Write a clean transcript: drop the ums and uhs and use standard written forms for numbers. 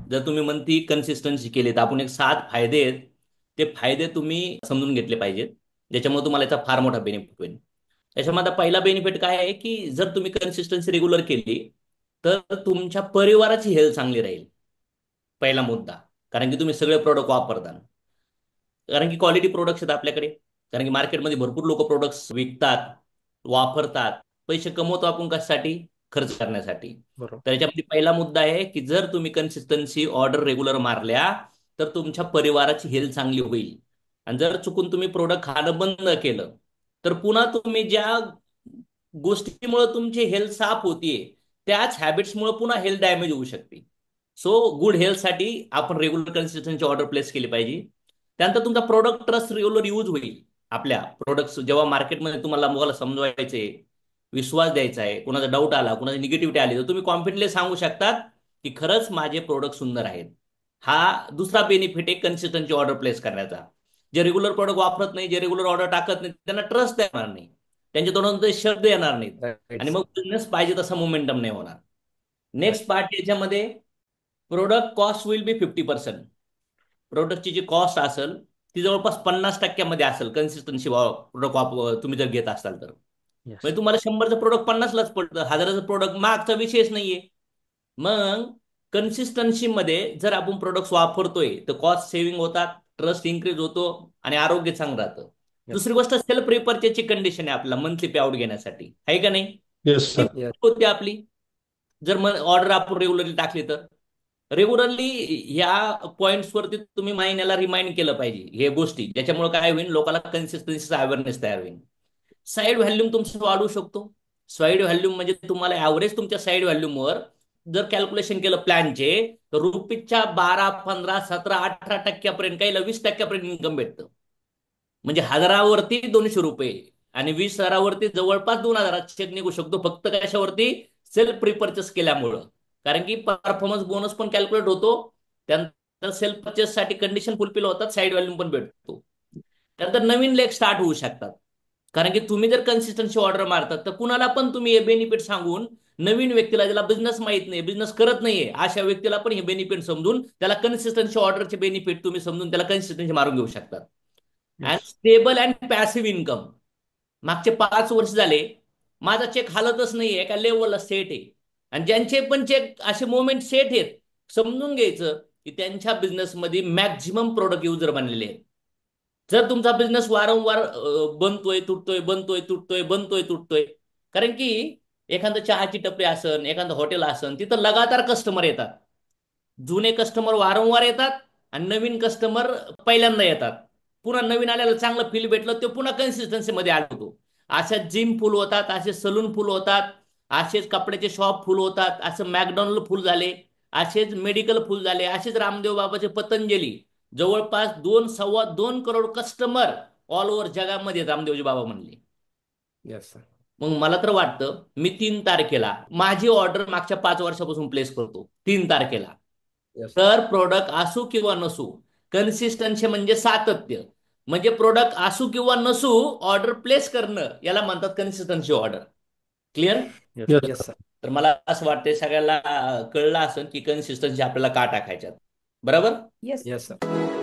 जर तुम्ही monthly consistency केली तर आपण एक 7 फायदे आहेत, ते फायदे तुम्ही समजून घेतले पाहिजेत, ज्याच्यामुळे तुम्हाला याचा फार मोठा बेनिफिट होईल. त्याच्यामध्ये पहिला बेनिफिट काय आहे की जर तुम्ही कन्सिस्टन्सी रेग्युलर केली तर तुमच्या परिवाराची हेल्थ चांगली राहील. पहिला मुद्दा. कारण की तुम्ही सगळे प्रोडक्ट वापरता. कारण की क्वालिटी प्रोडक्ट्स आहेत आपल्याकडे. कारण की मार्केटमध्ये भरपूर लोक प्रोडक्ट्स विकतात, वापरतात. पैसे कमवतो आपण कशासाठी? खर्च करण्यासाठी. बरोबर. तर याच्यामध्ये पहिला मुद्दा आहे की जर तुम्ही कन्सिस्टन्सी ऑर्डर रेग्युलर मारल्या तर तुमच्या परिवाराची हेल्थ चांगली होईल. आणि जर चुकून तुम्ही प्रोडक्ट खाणं बंद केलं तर पुन्हा तुम्ही ज्या गोष्टीमुळे तुमची हेल्थ साफ होतीये त्याच हॅबिट्समुळे पुन्हा हेल्थ डॅमेज होऊ शकते. सो गुड हेल्थसाठी आपण रेग्युलर कन्सिस्टन्सी ऑर्डर प्लेस केली पाहिजे. त्यानंतर तुमचा प्रोडक्ट ट्रस्ट रेग्युलर यूज होईल. आपल्या प्रोडक्ट्स जेव्हा मार्केटमध्ये तुम्हाला मुलाला समजवायचे, विश्वास द्यायचा आहे, कोणाचा डाऊट आला, कोणाची निगेटिव्हिटी आली तर तुम्ही कॉन्फिडंटली सांगू शकतात की खरंच माझे प्रोडक्ट सुंदर आहेत. हा दुसरा बेनिफिट आहे कन्सिस्टन्सी ऑर्डर प्लेस करण्याचा. जे रेग्युलर प्रोडक्ट वापरत नाही, जे रेग्युलर ऑर्डर टाकत नाही, त्यांना ट्रस्ट येणार नाही, त्यांच्या तोंडातून ते शब्द येणार नाहीत, राईट आणि सर. मग बिझनेस पाहिजे तसा मोमेंटम नाही होणार. राईट. नेक्स्ट पार्ट याच्यामध्ये प्रोडक्ट कॉस्ट विल बी 50%. प्रोडक्टची जी कॉस्ट असेल ती जवळपास 50% असेल कन्सिस्टन्सी प्रोडक्ट तुम्ही जर घेत असाल तर. येस. म्हणजे तुम्हाला 100चं प्रोडक्ट 50लाच पडतं, 1000चं प्रोडक्ट मागचा विषयच नाहीये. मग कन्सिस्टन्सी मध्ये जर आपण प्रोडक्ट्स वापरतोय तर कॉस्ट सेव्हिंग होतात, ट्रस्ट इन्क्रीज होतो, आणि आरोग्य चांगलं राहतं. येस. दुसरी गोष्ट सेल्फ रिपर्चेसची कंडिशन आहे आपल्याला मंथली पे आउट घेण्यासाठी, आहे का नाही? येस ती सर. येस. होते आपली. जर ऑर्डर आपण रेग्युलरली टाकली तर रेग्युलरली ह्या पॉइंट्स वरती तुम्ही महिन्याला रिमाइंड केलं पाहिजे हे गोष्टी, ज्याच्यामुळे काय होईल, लोकांना कन्सिस्टन्सीचा अवेअरनेस तयार होईल. साईड व्हॅल्यूम तुमचं वाढू शकतो. साईड व्हॅल्यूम म्हणजे तुम्हाला ॲव्हरेज तुमच्या साईड व्हॅल्यूमवर जर कॅल्क्युलेशन केलं प्लॅनचे तर रुपीजच्या 12, 15, 17, 18% काही 20% इन्कम भेटतं. म्हणजे 1000वरती 200 रुपये आणि 20,000वरती जवळपास 2,000 चेक निघू शकतो, फक्त कशावरती? सेल्फ रिपर्चेस केल्यामुळं. कारण की परफॉर्मन्स बोनस पण कॅल्क्युलेट होतो, त्यानंतर सेल्फ परचेस साठी कंडिशन फुलफिल होतात, साईड व्हॅल्यूम पण भेटतो. त्यानंतर नवीन लेग स्टार्ट होऊ शकतात. कारण की तुम्ही जर कन्सिस्टन्सी ऑर्डर मारतात तर कुणाला पण तुम्ही हे बेनिफिट सांगून, नवीन व्यक्तीला ज्याला बिझनेस माहित नाही, बिझनेस करत नाहीये, अशा व्यक्तीला पण हे बेनिफिट समजून त्याला कन्सिस्टन्सी ऑर्डरचे बेनिफिट तुम्ही समजून त्याला कन्सिस्टन्सी मारून घेऊ शकतात. And yes. Stable and passive income. मागचे 5 वर्ष झाले माझा चेक हालतच नाहीये, एका लेवलला सेट आहे. आणि ज्यांचे पण चेक असे मोमेंट सेट आहेत, समजून घ्यायचं की त्यांच्या बिझनेसमध्ये मॅक्झिमम प्रोडक्ट युजर बनलेले आहेत. जर तुमचा बिझनेस वारंवार बनतोय तुटतोय, बनतोय तुटतोय, बनतोय तुटतोय, कारण की एखादं चहाची टपरी असन, एखादं हॉटेल असन, तिथं लगातार कस्टमर येतात. जुने कस्टमर वारंवार येतात आणि नवीन कस्टमर पहिल्यांदा येतात. पुन्हा नवीन आल्याला चांगलं फील भेटलं ते पुन्हा कन्सिस्टन्सी मध्ये आढळतो. अशा जिम फुल होतात, असे सलून फुल होतात, असेच कपड्याचे शॉप फुल होतात, असं मॅकडॉनल्ड फुल झाले, असेच मेडिकल फुल झाले, असेच रामदेव बाबाचे पतंजली. जवळपास 2 2.25 करोड कस्टमर ऑल ओव्हर जगामध्ये रामदेवजी बाबा म्हणले. Yes sir. मग मला तर वाटतं मी 3 तारखेला माझी ऑर्डर मागच्या 5 वर्षापासून प्लेस करतो 3 तारखेला. येस. तर प्रोडक्ट असू किंवा नसू, कन्सिस्टन्सी म्हणजे सातत्य. म्हणजे प्रोडक्ट असू किंवा नसू, ऑर्डर प्लेस करणं याला म्हणतात consistency order. Clear? Yes. Yes yes sir. Sir. तर मला असं वाटतंय सगळ्याला कळलं असेल की कन्सिस्टन्सी आपल्याला का टाकायच्यात. बरोबर? येस. Yes sir.